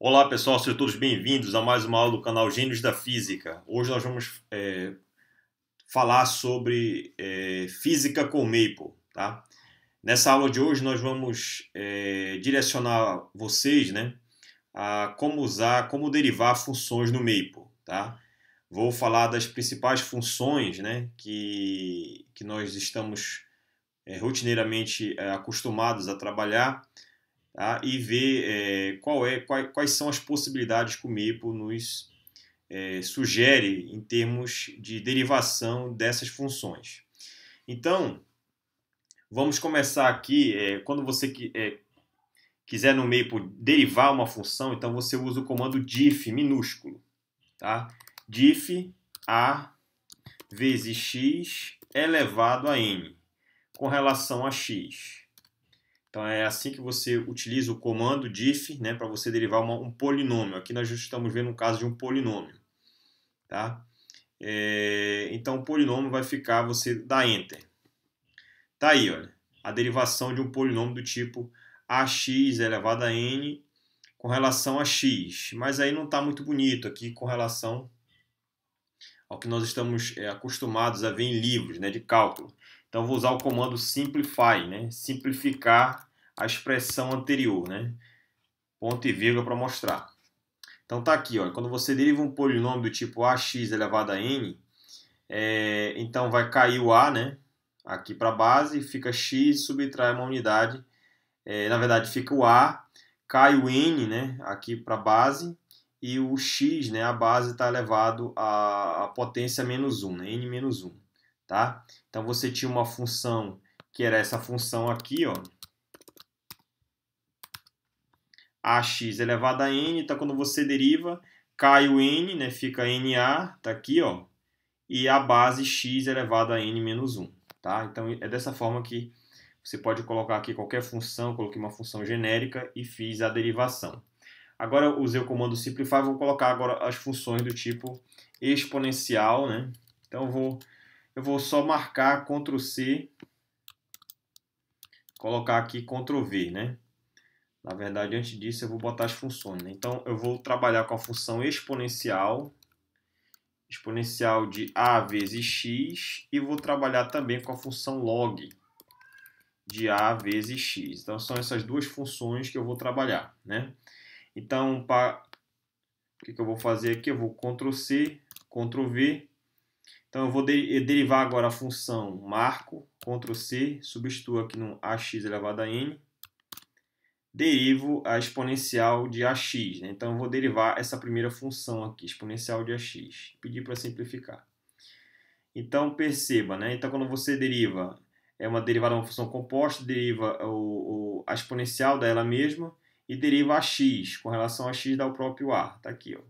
Olá pessoal, sejam todos bem-vindos a mais uma aula do canal Gênios da Física. Hoje nós vamos falar sobre física com Maple, tá? Nessa aula de hoje nós vamos direcionar vocês, né, a como usar, como derivar funções no Maple, tá? Vou falar das principais funções, né, que nós estamos rotineiramente acostumados a trabalhar, tá? E ver quais são as possibilidades que o Maple nos sugere em termos de derivação dessas funções. Então, vamos começar aqui. Quando você quiser no Maple derivar uma função, então você usa o comando diff minúsculo. Tá? Diff a vezes x elevado a n com relação a x. Então é assim que você utiliza o comando diff, né, para você derivar um polinômio. Aqui nós estamos vendo um caso de um polinômio. Tá? Então o polinômio vai ficar, você dá Enter. Tá aí, olha, a derivação de um polinômio do tipo ax elevado a n com relação a x. Mas aí não está muito bonito aqui com relação ao que nós estamos acostumados a ver em livros, né, de cálculo. Então vou usar o comando simplify, né, simplificar a expressão anterior, né, ponto e vírgula para mostrar. Então tá aqui, ó, quando você deriva um polinômio do tipo ax elevado a n, então vai cair o a, né, aqui para a base, fica x, subtrai uma unidade, na verdade fica o a, cai o n, né, aqui para a base, e o x, né, a base está elevado à potência menos 1, né, n menos 1. Tá? Então você tinha uma função que era essa função aqui, ó, ax elevado a n, então quando você deriva, cai o n, né, fica na, tá aqui, ó, e a base x elevado a n menos 1. Tá? Então é dessa forma que você pode colocar aqui qualquer função, coloquei uma função genérica e fiz a derivação. Agora eu usei o comando simplify, vou colocar agora as funções do tipo exponencial, né? Então eu vou só marcar Ctrl C, colocar aqui Ctrl V, né? Na verdade, antes disso eu vou botar as funções, né? Então eu vou trabalhar com a função exponencial de a vezes x, e vou trabalhar também com a função log de a vezes x. Então são essas duas funções que eu vou trabalhar, né? Então, o que eu vou fazer aqui? Eu vou Ctrl C, Ctrl V. Então eu vou derivar agora a função marco, Ctrl C, substituo aqui no ax elevado a n, derivo a exponencial de ax, né? Então eu vou derivar essa primeira função aqui, exponencial de ax. Pedir para simplificar. Então perceba, né? Então quando você deriva, é uma derivada de uma função composta, deriva a exponencial dela mesma e deriva a x. Com relação a x dá o próprio a. Tá aqui, ó.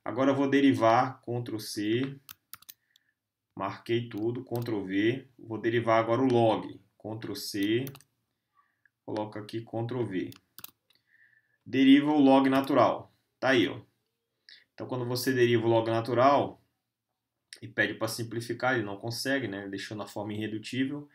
Agora eu vou derivar, Ctrl C, marquei tudo, Ctrl V. Vou derivar agora o log, Ctrl C, coloco aqui Ctrl V. Deriva o log natural. Tá aí, ó. Então quando você deriva o log natural e pede para simplificar, ele não consegue, né? Ele deixou na forma irredutível.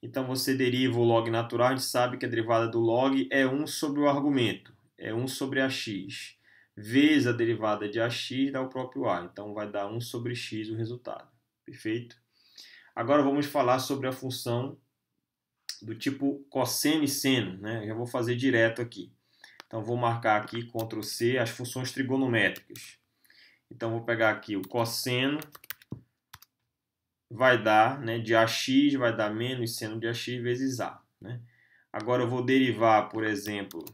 Então você deriva o log natural, a gente sabe que a derivada do log é 1 sobre o argumento, é 1 sobre ax, vezes a derivada de ax dá o próprio a, então vai dar 1 sobre x o resultado, perfeito? Agora vamos falar sobre a função do tipo cosseno e seno, né? Eu já vou fazer direto aqui. Então vou marcar aqui, Ctrl C, as funções trigonométricas. Então vou pegar aqui o cosseno, vai dar, né, de ax vai dar menos seno de ax vezes a, né? Agora eu vou derivar, por exemplo,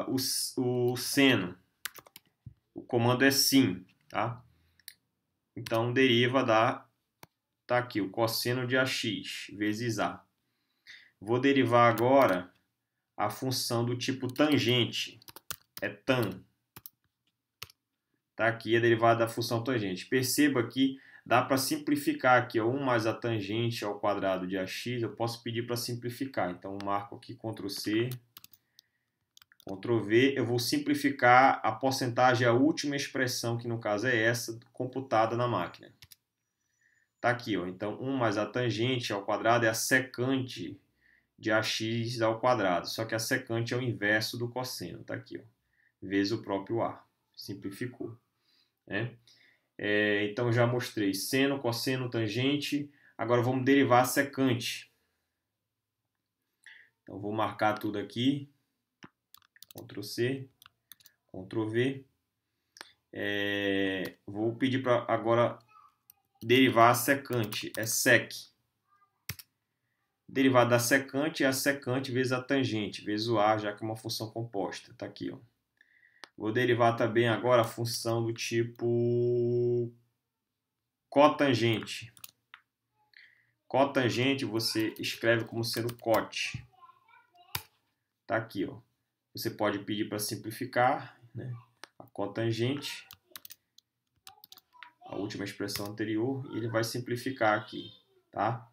o seno. O comando é sim, tá? Então deriva tá aqui, o cosseno de ax vezes a. Vou derivar agora a função do tipo tangente, é tan. Tá aqui a derivada da função tangente. Perceba que dá para simplificar aqui, ó, 1 mais a tangente ao quadrado de ax, eu posso pedir para simplificar. Então, marco aqui Ctrl C, Ctrl V. Eu vou simplificar a porcentagem, a última expressão, que no caso é essa, computada na máquina. Tá aqui, ó. Então, 1 mais a tangente ao quadrado é a secante de AX ao quadrado. Só que a secante é o inverso do cosseno. Tá aqui, ó. Vezes o próprio A. Simplificou. Né? Então já mostrei seno, cosseno, tangente. Agora vamos derivar a secante. Então vou marcar tudo aqui. Ctrl C, Ctrl V. Vou pedir para agora derivar a secante. É sec. Derivada da secante é a secante vezes a tangente, vezes o A, já que é uma função composta. Está aqui, ó. Vou derivar também agora a função do tipo cotangente. Cotangente você escreve como sendo cot. Tá aqui, ó. Você pode pedir para simplificar, né? A cotangente, a última expressão anterior, e ele vai simplificar aqui, tá?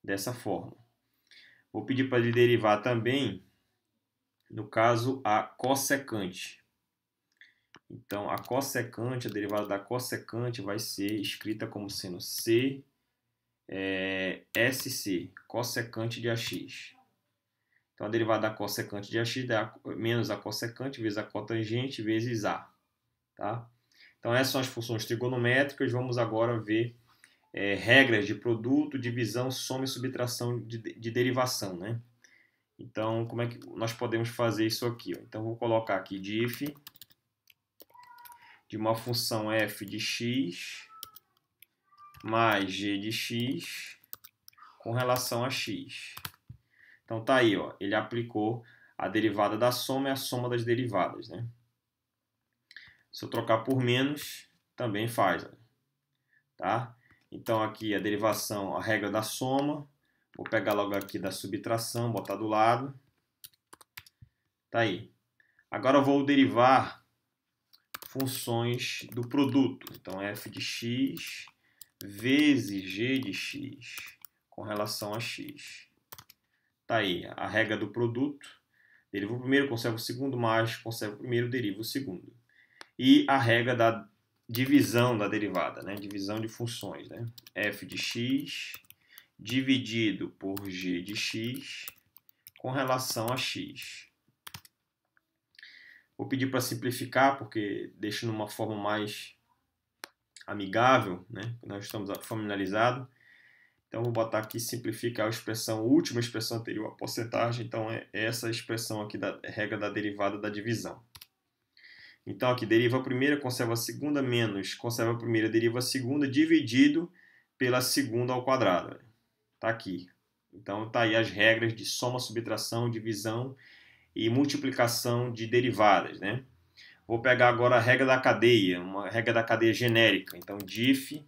Dessa forma. Vou pedir para ele derivar também, no caso, a cossecante. Então, a cossecante, a derivada da cossecante vai ser escrita como sendo C SC, cossecante de AX. Então, a derivada da cossecante de AX é menos a cossecante vezes a cotangente vezes A. Tá? Então, essas são as funções trigonométricas. Vamos agora ver regras de produto, divisão, soma e subtração de derivação. Né? Então, como é que nós podemos fazer isso aqui? Ó? Então, vou colocar aqui diff de uma função f de x mais g de x com relação a x. Então tá aí, ó, ele aplicou a derivada da soma e a soma das derivadas, né? Se eu trocar por menos, também faz, ó, tá? Então aqui a derivação, a regra da soma, vou pegar logo aqui da subtração, botar do lado. Tá aí. Agora eu vou derivar funções do produto. Então f de x vezes g de x com relação a x. Tá aí a regra do produto. Deriva o primeiro, conserva o segundo, mais conserva o primeiro, deriva o segundo. E a regra da divisão da derivada, né? Divisão de funções, né? F de x dividido por g de x com relação a x. Vou pedir para simplificar, porque deixa numa forma mais amigável, né? Nós estamos familiarizados. Então, vou botar aqui simplificar a expressão, a última expressão anterior, a porcentagem. Então, é essa expressão aqui da regra da derivada da divisão. Então, aqui, deriva a primeira, conserva a segunda, menos, conserva a primeira, deriva a segunda, dividido pela segunda ao quadrado. Tá aqui. Então, tá aí as regras de soma, subtração, divisão e multiplicação de derivadas, né? Vou pegar agora a regra da cadeia, uma regra da cadeia genérica. Então, diff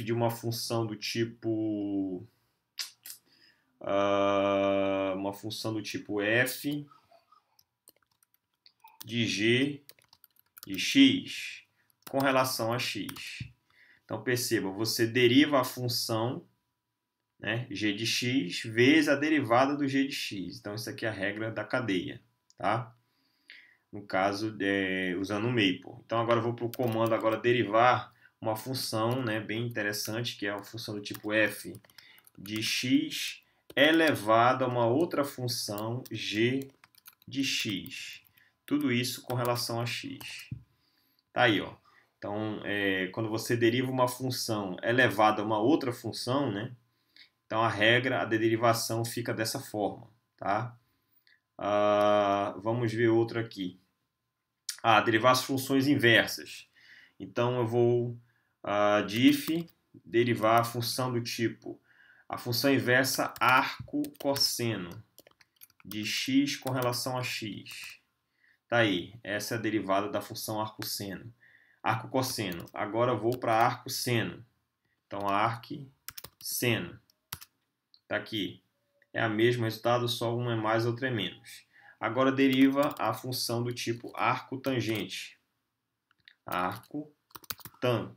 de uma função do tipo f de g de x com relação a x. Então perceba, você deriva a função, né, g de x vezes a derivada do g de x. Então isso aqui é a regra da cadeia, tá? No caso, usando o Maple. Então agora eu vou para o comando agora derivar uma função, né, bem interessante, que é a função do tipo f de x elevado a uma outra função g de x. Tudo isso com relação a x. Tá aí, ó. Então, quando você deriva uma função elevada a uma outra função, né, então a regra, a derivação fica dessa forma, tá? Vamos ver outra aqui. Derivar as funções inversas. Então eu vou diff derivar a função do tipo a função inversa arco cosseno de x com relação a x. Tá aí, essa é a derivada da função arco cosseno. Agora eu vou para arco seno. Então arc seno. Tá aqui. É a mesma resultado, só uma é mais, outra é menos. Agora deriva a função do tipo arco tangente. Arco tan.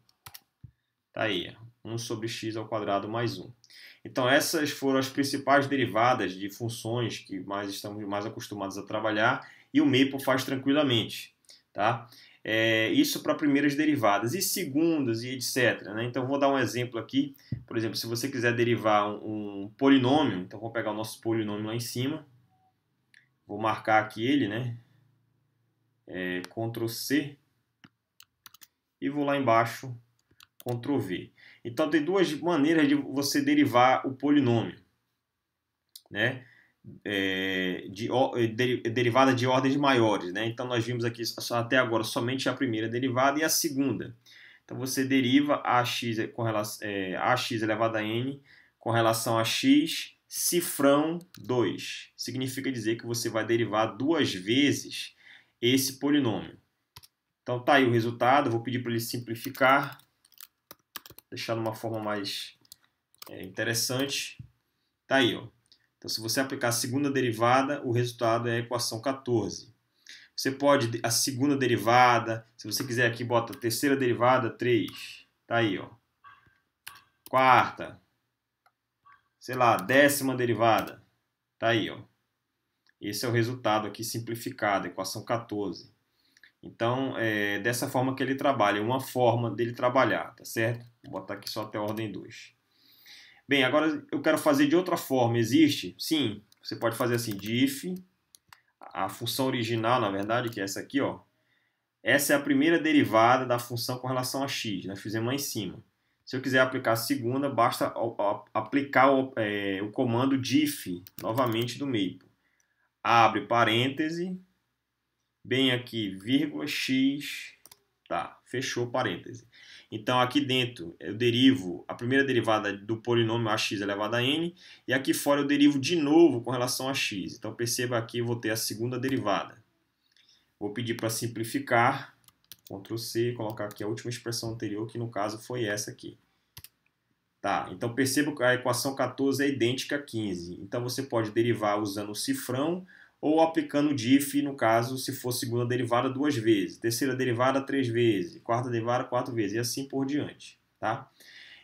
Tá aí, 1 sobre x ao quadrado mais 1. Então essas foram as principais derivadas de funções que estamos mais acostumados a trabalhar e o Maple faz tranquilamente. Tá? Isso para primeiras derivadas e segundas e etc. Né? Então vou dar um exemplo aqui. Por exemplo, se você quiser derivar um polinômio, então vou pegar o nosso polinômio lá em cima. Vou marcar aqui ele, né? Ctrl C. E vou lá embaixo, Ctrl V. Então tem duas maneiras de você derivar o polinômio, né? Derivada de ordens maiores, né? Então nós vimos aqui até agora somente a primeira derivada e a segunda. Então você deriva ax elevado a n com relação a x cifrão 2. Significa dizer que você vai derivar duas vezes esse polinômio. Então tá aí o resultado. Vou pedir para ele simplificar, deixar de uma forma mais interessante. Tá aí, ó. Então, se você aplicar a segunda derivada, o resultado é a equação 14. Você pode, a segunda derivada, se você quiser aqui, bota a terceira derivada, 3. Tá aí, ó. Quarta. Sei lá, 10ª derivada. Tá aí, ó. Esse é o resultado aqui simplificado, equação 14. Então, dessa forma que ele trabalha, uma forma dele trabalhar, tá certo? Vou botar aqui só até a ordem 2. Bem, agora eu quero fazer de outra forma. Existe? Sim. Você pode fazer assim, diff, a função original, na verdade, que é essa aqui, ó. Essa é a primeira derivada da função com relação a x. Nós fizemos lá em cima. Se eu quiser aplicar a segunda, basta aplicar o comando diff, novamente do Maple. Abre parêntese, bem aqui, vírgula, x, tá, fechou parêntese. Então, aqui dentro eu derivo a primeira derivada do polinômio ax elevado a n, e aqui fora eu derivo de novo com relação a x. Então, perceba aqui eu vou ter a segunda derivada. Vou pedir para simplificar, Ctrl C, colocar aqui a última expressão anterior, que no caso foi essa aqui. Tá, então perceba que a equação 14 é idêntica a 15. Então, você pode derivar usando o cifrão, ou aplicando o diff, no caso, se for segunda derivada, 2 vezes, terceira derivada, 3 vezes, quarta derivada, 4 vezes, e assim por diante. Tá?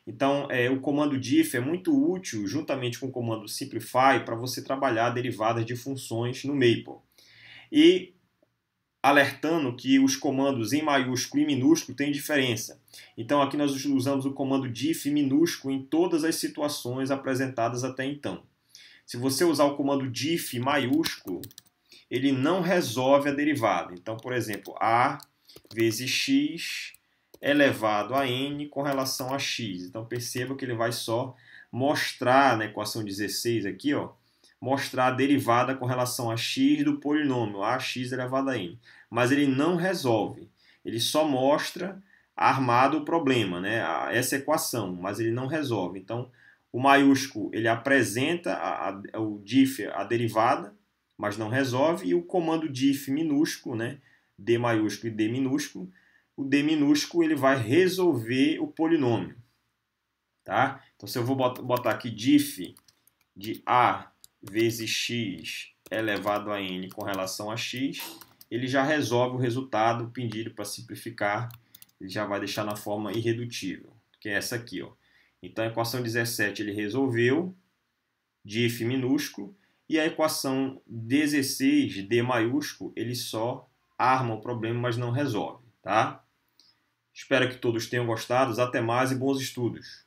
Então, o comando diff é muito útil, juntamente com o comando simplify, para você trabalhar derivadas de funções no Maple. E alertando que os comandos em maiúsculo e minúsculo têm diferença. Então, aqui nós usamos o comando diff minúsculo em todas as situações apresentadas até então. Se você usar o comando diff maiúsculo, ele não resolve a derivada. Então, por exemplo, a vezes x elevado a n com relação a x. Então, perceba que ele vai só mostrar na equação 16 aqui, ó, mostrar a derivada com relação a x do polinômio ax elevado a n. Mas ele não resolve. Ele só mostra armado o problema, né? Essa equação, mas ele não resolve. Então, o maiúsculo, ele apresenta o diff, a derivada, mas não resolve. E o comando diff minúsculo, né? D maiúsculo e D minúsculo, o D minúsculo ele vai resolver o polinômio. Tá? Então, se eu vou botar aqui diff de a vezes x elevado a n com relação a x, ele já resolve o resultado pedido para simplificar. Ele já vai deixar na forma irredutível, que é essa aqui, ó. Então, a equação 17 ele resolveu, diff minúsculo, e a equação 16, D maiúsculo, ele só arma o problema, mas não resolve. Tá? Espero que todos tenham gostado. Até mais e bons estudos!